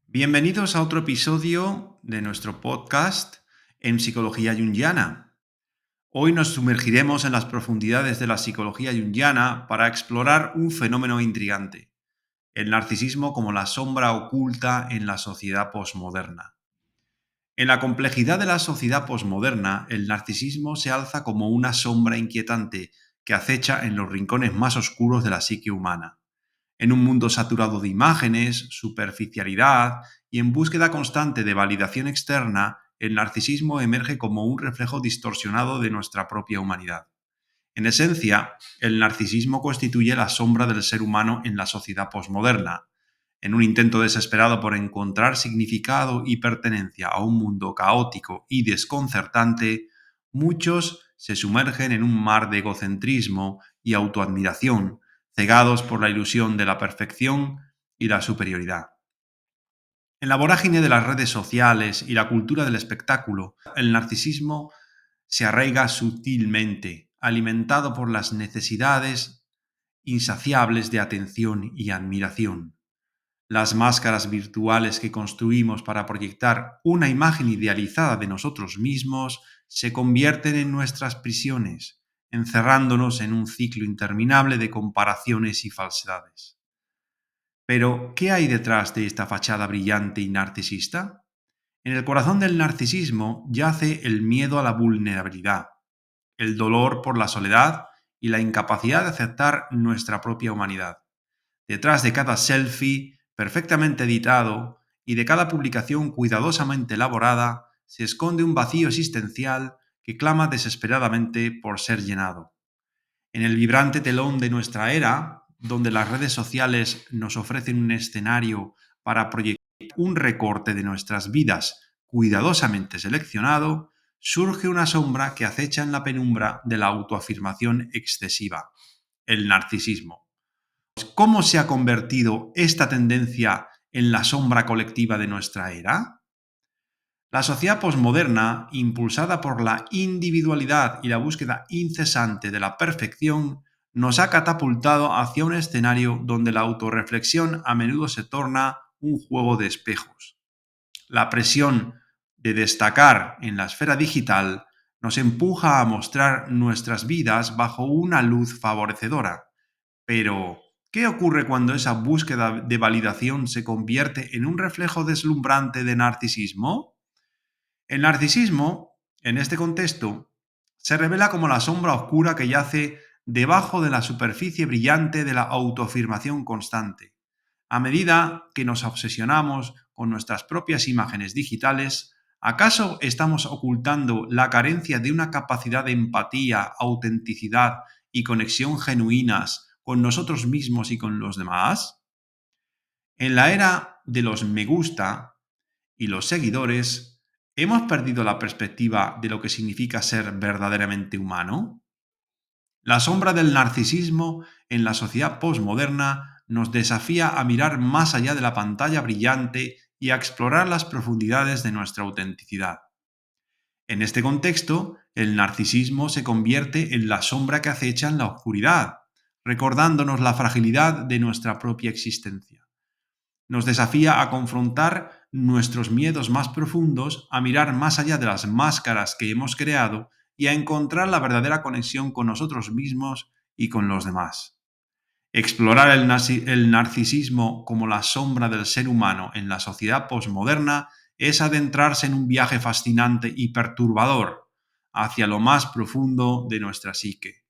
Bienvenidos a otro episodio de nuestro podcast en Psicología Junguiana. Hoy nos sumergiremos en las profundidades de la psicología junguiana para explorar un fenómeno intrigante, el narcisismo como la sombra oculta en la sociedad posmoderna. En la complejidad de la sociedad posmoderna, el narcisismo se alza como una sombra inquietante que acecha en los rincones más oscuros de la psique humana. En un mundo saturado de imágenes, superficialidad y en búsqueda constante de validación externa, el narcisismo emerge como un reflejo distorsionado de nuestra propia humanidad. En esencia, el narcisismo constituye la sombra del ser humano en la sociedad posmoderna. En un intento desesperado por encontrar significado y pertenencia a un mundo caótico y desconcertante, muchos se sumergen en un mar de egocentrismo y autoadmiración, cegados por la ilusión de la perfección y la superioridad. En la vorágine de las redes sociales y la cultura del espectáculo, el narcisismo se arraiga sutilmente, alimentado por las necesidades insaciables de atención y admiración. Las máscaras virtuales que construimos para proyectar una imagen idealizada de nosotros mismos se convierten en nuestras prisiones, encerrándonos en un ciclo interminable de comparaciones y falsedades. Pero, ¿qué hay detrás de esta fachada brillante y narcisista? En el corazón del narcisismo yace el miedo a la vulnerabilidad, el dolor por la soledad y la incapacidad de aceptar nuestra propia humanidad. Detrás de cada selfie perfectamente editado y de cada publicación cuidadosamente elaborada se esconde un vacío existencial que clama desesperadamente por ser llenado. En el vibrante telón de nuestra era, donde las redes sociales nos ofrecen un escenario para proyectar un recorte de nuestras vidas cuidadosamente seleccionado, surge una sombra que acecha en la penumbra de la autoafirmación excesiva, el narcisismo. ¿Cómo se ha convertido esta tendencia en la sombra colectiva de nuestra era? La sociedad posmoderna, impulsada por la individualidad y la búsqueda incesante de la perfección, nos ha catapultado hacia un escenario donde la autorreflexión a menudo se torna un juego de espejos. La presión de destacar en la esfera digital nos empuja a mostrar nuestras vidas bajo una luz favorecedora. Pero, ¿qué ocurre cuando esa búsqueda de validación se convierte en un reflejo deslumbrante de narcisismo? El narcisismo, en este contexto, se revela como la sombra oscura que yace debajo de la superficie brillante de la autoafirmación constante. A medida que nos obsesionamos con nuestras propias imágenes digitales, ¿acaso estamos ocultando la carencia de una capacidad de empatía, autenticidad y conexión genuinas con nosotros mismos y con los demás? En la era de los me gusta y los seguidores, ¿hemos perdido la perspectiva de lo que significa ser verdaderamente humano? La sombra del narcisismo en la sociedad posmoderna nos desafía a mirar más allá de la pantalla brillante y a explorar las profundidades de nuestra autenticidad. En este contexto, el narcisismo se convierte en la sombra que acecha en la oscuridad, recordándonos la fragilidad de nuestra propia existencia. Nos desafía a confrontar nuestros miedos más profundos, a mirar más allá de las máscaras que hemos creado y a encontrar la verdadera conexión con nosotros mismos y con los demás. Explorar el narcisismo como la sombra del ser humano en la sociedad posmoderna es adentrarse en un viaje fascinante y perturbador hacia lo más profundo de nuestra psique.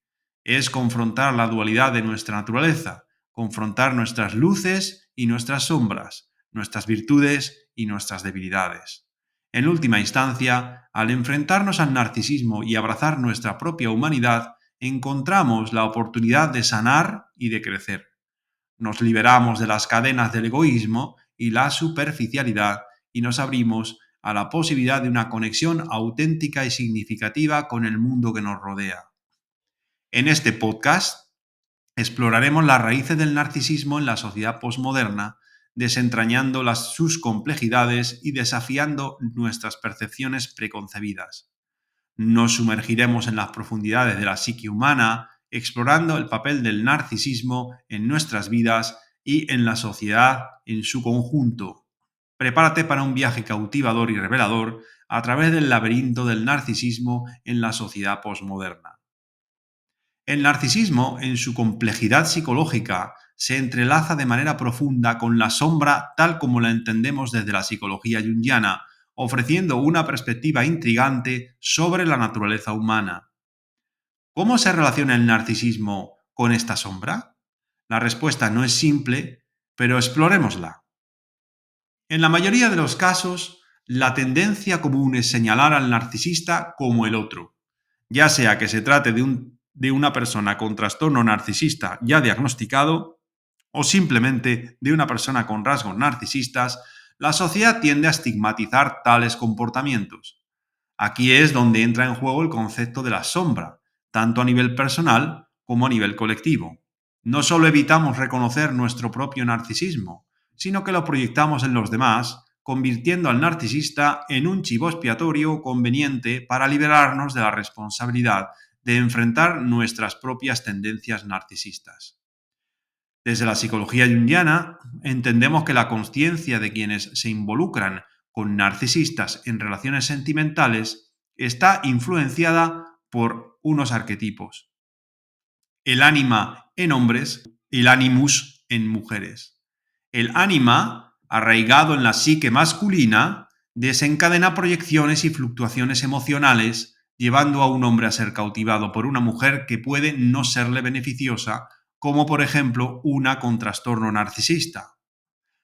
Es confrontar la dualidad de nuestra naturaleza, confrontar nuestras luces y nuestras sombras, nuestras virtudes y nuestras debilidades. En última instancia, al enfrentarnos al narcisismo y abrazar nuestra propia humanidad, encontramos la oportunidad de sanar y de crecer. Nos liberamos de las cadenas del egoísmo y la superficialidad y nos abrimos a la posibilidad de una conexión auténtica y significativa con el mundo que nos rodea. En este podcast exploraremos las raíces del narcisismo en la sociedad posmoderna, desentrañando sus complejidades y desafiando nuestras percepciones preconcebidas. Nos sumergiremos en las profundidades de la psique humana, explorando el papel del narcisismo en nuestras vidas y en la sociedad en su conjunto. Prepárate para un viaje cautivador y revelador a través del laberinto del narcisismo en la sociedad posmoderna. El narcisismo, en su complejidad psicológica, se entrelaza de manera profunda con la sombra tal como la entendemos desde la psicología junguiana, ofreciendo una perspectiva intrigante sobre la naturaleza humana. ¿Cómo se relaciona el narcisismo con esta sombra? La respuesta no es simple, pero explorémosla. En la mayoría de los casos, la tendencia común es señalar al narcisista como el otro, ya sea que se trate de una persona con trastorno narcisista ya diagnosticado o simplemente de una persona con rasgos narcisistas. La sociedad tiende a estigmatizar tales comportamientos. Aquí es donde entra en juego el concepto de la sombra, tanto a nivel personal como a nivel colectivo. No solo evitamos reconocer nuestro propio narcisismo, sino que lo proyectamos en los demás, convirtiendo al narcisista en un chivo expiatorio conveniente para liberarnos de la responsabilidad de enfrentar nuestras propias tendencias narcisistas. Desde la psicología junguiana entendemos que la consciencia de quienes se involucran con narcisistas en relaciones sentimentales está influenciada por unos arquetipos: el ánima en hombres y el animus en mujeres. El ánima, arraigado en la psique masculina, desencadena proyecciones y fluctuaciones emocionales, llevando a un hombre a ser cautivado por una mujer que puede no serle beneficiosa, como por ejemplo una con trastorno narcisista.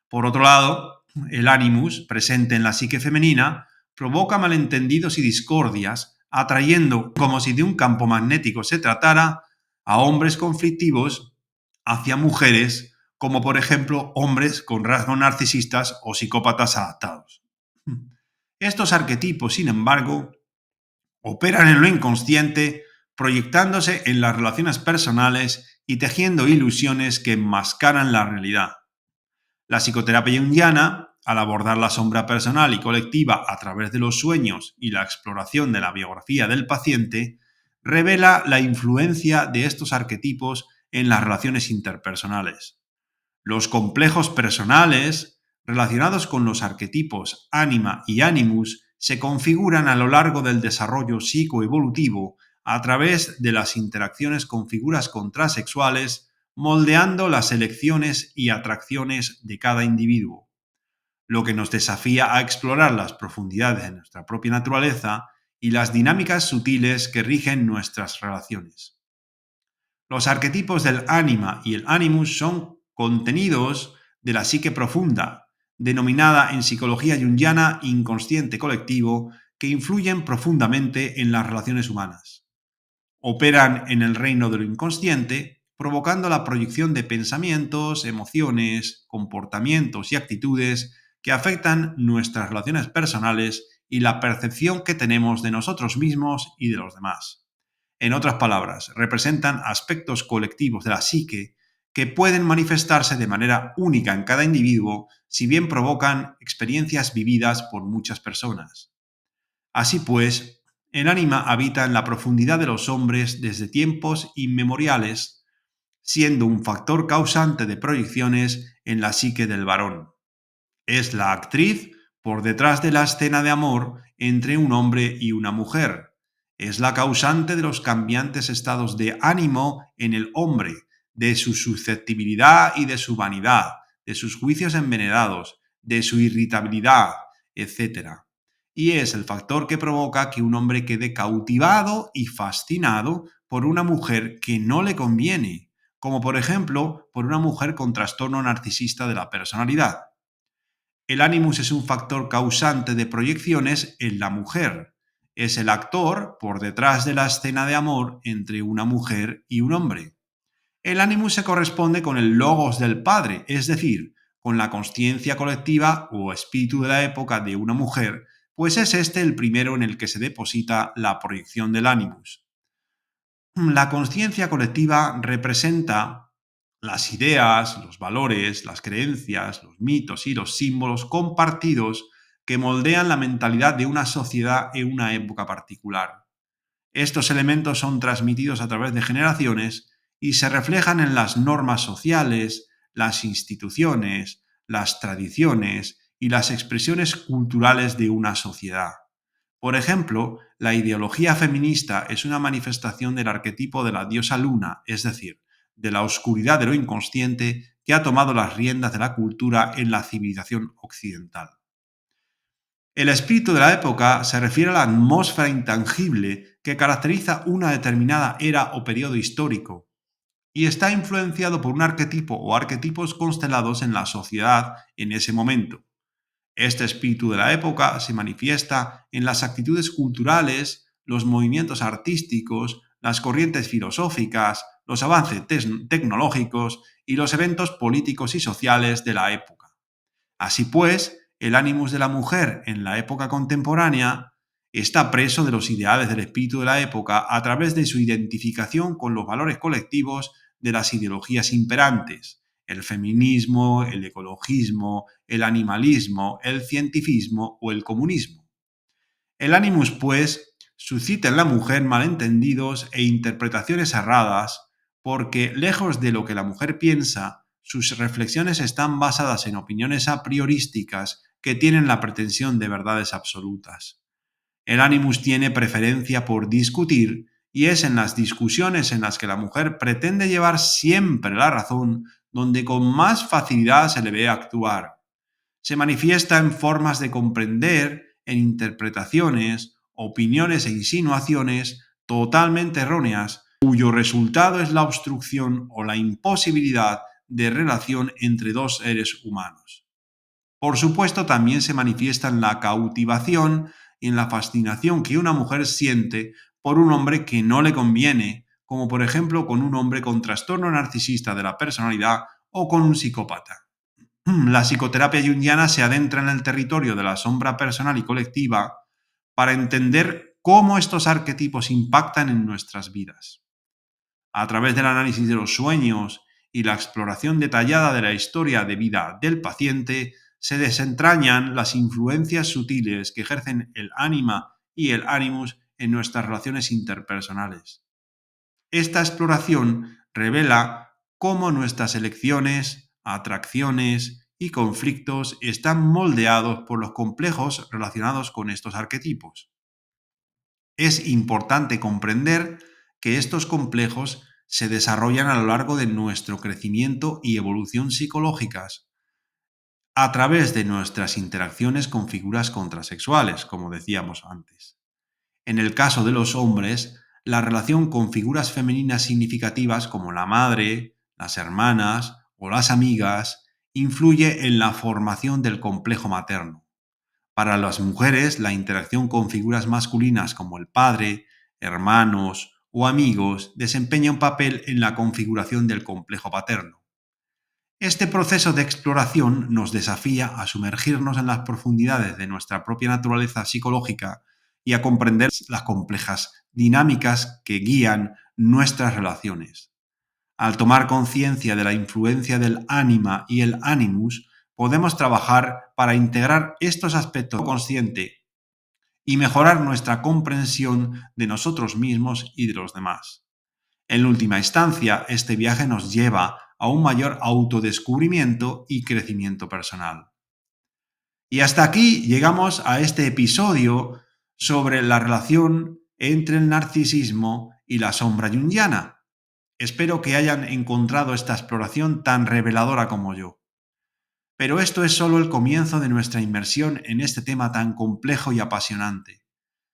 Por otro lado, el animus, presente en la psique femenina, provoca malentendidos y discordias, atrayendo, como si de un campo magnético se tratara, a hombres conflictivos hacia mujeres, como por ejemplo hombres con rasgos narcisistas o psicópatas adaptados. Estos arquetipos, sin embargo, operan en lo inconsciente, proyectándose en las relaciones personales y tejiendo ilusiones que enmascaran la realidad. La psicoterapia junguiana, al abordar la sombra personal y colectiva a través de los sueños y la exploración de la biografía del paciente, revela la influencia de estos arquetipos en las relaciones interpersonales. Los complejos personales relacionados con los arquetipos ánima y animus se configuran a lo largo del desarrollo psicoevolutivo a través de las interacciones con figuras contrasexuales, moldeando las elecciones y atracciones de cada individuo, lo que nos desafía a explorar las profundidades de nuestra propia naturaleza y las dinámicas sutiles que rigen nuestras relaciones. Los arquetipos del ánima y el animus son contenidos de la psique profunda, denominada en psicología junguiana inconsciente colectivo, que influyen profundamente en las relaciones humanas. Operan en el reino de lo inconsciente, provocando la proyección de pensamientos, emociones, comportamientos y actitudes que afectan nuestras relaciones personales y la percepción que tenemos de nosotros mismos y de los demás. En otras palabras, representan aspectos colectivos de la psique que pueden manifestarse de manera única en cada individuo, si bien provocan experiencias vividas por muchas personas. Así pues, el ánima habita en la profundidad de los hombres desde tiempos inmemoriales, siendo un factor causante de proyecciones en la psique del varón. Es la actriz por detrás de la escena de amor entre un hombre y una mujer. Es la causante de los cambiantes estados de ánimo en el hombre, de su susceptibilidad y de su vanidad, de sus juicios envenenados, de su irritabilidad, etc. Y es el factor que provoca que un hombre quede cautivado y fascinado por una mujer que no le conviene, como por ejemplo por una mujer con trastorno narcisista de la personalidad. El animus es un factor causante de proyecciones en la mujer. Es el actor por detrás de la escena de amor entre una mujer y un hombre. El animus se corresponde con el logos del padre, es decir, con la consciencia colectiva o espíritu de la época de una mujer, pues es este el primero en el que se deposita la proyección del animus. La consciencia colectiva representa las ideas, los valores, las creencias, los mitos y los símbolos compartidos que moldean la mentalidad de una sociedad en una época particular. Estos elementos son transmitidos a través de generaciones y se reflejan en las normas sociales, las instituciones, las tradiciones y las expresiones culturales de una sociedad. Por ejemplo, la ideología feminista es una manifestación del arquetipo de la diosa luna, es decir, de la oscuridad de lo inconsciente que ha tomado las riendas de la cultura en la civilización occidental. El espíritu de la época se refiere a la atmósfera intangible que caracteriza una determinada era o periodo histórico y está influenciado por un arquetipo o arquetipos constelados en la sociedad en ese momento. Este espíritu de la época se manifiesta en las actitudes culturales, los movimientos artísticos, las corrientes filosóficas, los avances tecnológicos y los eventos políticos y sociales de la época. Así pues, el ánimos de la mujer en la época contemporánea está preso de los ideales del espíritu de la época a través de su identificación con los valores colectivos de las ideologías imperantes: el feminismo, el ecologismo, el animalismo, el cientifismo o el comunismo. El Animus, pues, suscita en la mujer malentendidos e interpretaciones erradas porque, lejos de lo que la mujer piensa, sus reflexiones están basadas en opiniones a priorísticas que tienen la pretensión de verdades absolutas. El Animus tiene preferencia por discutir y es en las discusiones en las que la mujer pretende llevar siempre la razón donde con más facilidad se le ve actuar. Se manifiesta en formas de comprender, en interpretaciones, opiniones e insinuaciones totalmente erróneas, cuyo resultado es la obstrucción o la imposibilidad de relación entre dos seres humanos. Por supuesto, también se manifiesta en la cautivación y en la fascinación que una mujer siente por un hombre que no le conviene, como por ejemplo con un hombre con trastorno narcisista de la personalidad o con un psicópata. La psicoterapia junguiana se adentra en el territorio de la sombra personal y colectiva para entender cómo estos arquetipos impactan en nuestras vidas. A través del análisis de los sueños y la exploración detallada de la historia de vida del paciente, se desentrañan las influencias sutiles que ejercen el ánima y el animus en nuestras relaciones interpersonales. Esta exploración revela cómo nuestras elecciones, atracciones y conflictos están moldeados por los complejos relacionados con estos arquetipos. Es importante comprender que estos complejos se desarrollan a lo largo de nuestro crecimiento y evolución psicológicas a través de nuestras interacciones con figuras contrasexuales, como decíamos antes. En el caso de los hombres, la relación con figuras femeninas significativas como la madre, las hermanas o las amigas influye en la formación del complejo materno. Para las mujeres, la interacción con figuras masculinas como el padre, hermanos o amigos desempeña un papel en la configuración del complejo paterno. Este proceso de exploración nos desafía a sumergirnos en las profundidades de nuestra propia naturaleza psicológica y a comprender las complejas dinámicas que guían nuestras relaciones. Al tomar conciencia de la influencia del ánima y el animus, podemos trabajar para integrar estos aspectos consciente y mejorar nuestra comprensión de nosotros mismos y de los demás. En última instancia, este viaje nos lleva a un mayor autodescubrimiento y crecimiento personal. Y hasta aquí llegamos a este episodio sobre la relación entre el narcisismo y la sombra junguiana. Espero que hayan encontrado esta exploración tan reveladora como yo. Pero esto es solo el comienzo de nuestra inmersión en este tema tan complejo y apasionante.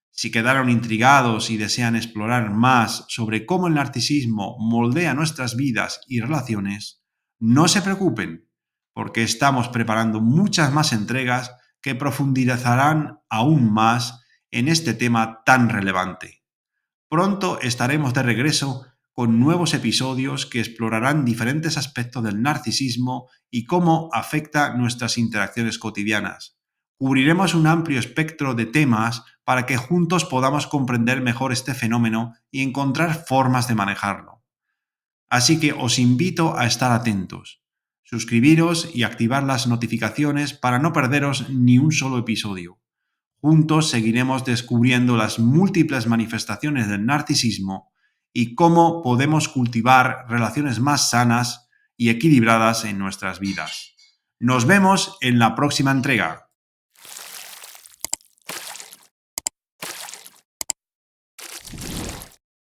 Si quedaron intrigados y desean explorar más sobre cómo el narcisismo moldea nuestras vidas y relaciones, no se preocupen, porque estamos preparando muchas más entregas que profundizarán aún más en este tema tan relevante. Pronto estaremos de regreso con nuevos episodios que explorarán diferentes aspectos del narcisismo y cómo afecta nuestras interacciones cotidianas. Cubriremos un amplio espectro de temas para que juntos podamos comprender mejor este fenómeno y encontrar formas de manejarlo. Así que os invito a estar atentos, suscribiros y activar las notificaciones para no perderos ni un solo episodio. Juntos seguiremos descubriendo las múltiples manifestaciones del narcisismo y cómo podemos cultivar relaciones más sanas y equilibradas en nuestras vidas. Nos vemos en la próxima entrega.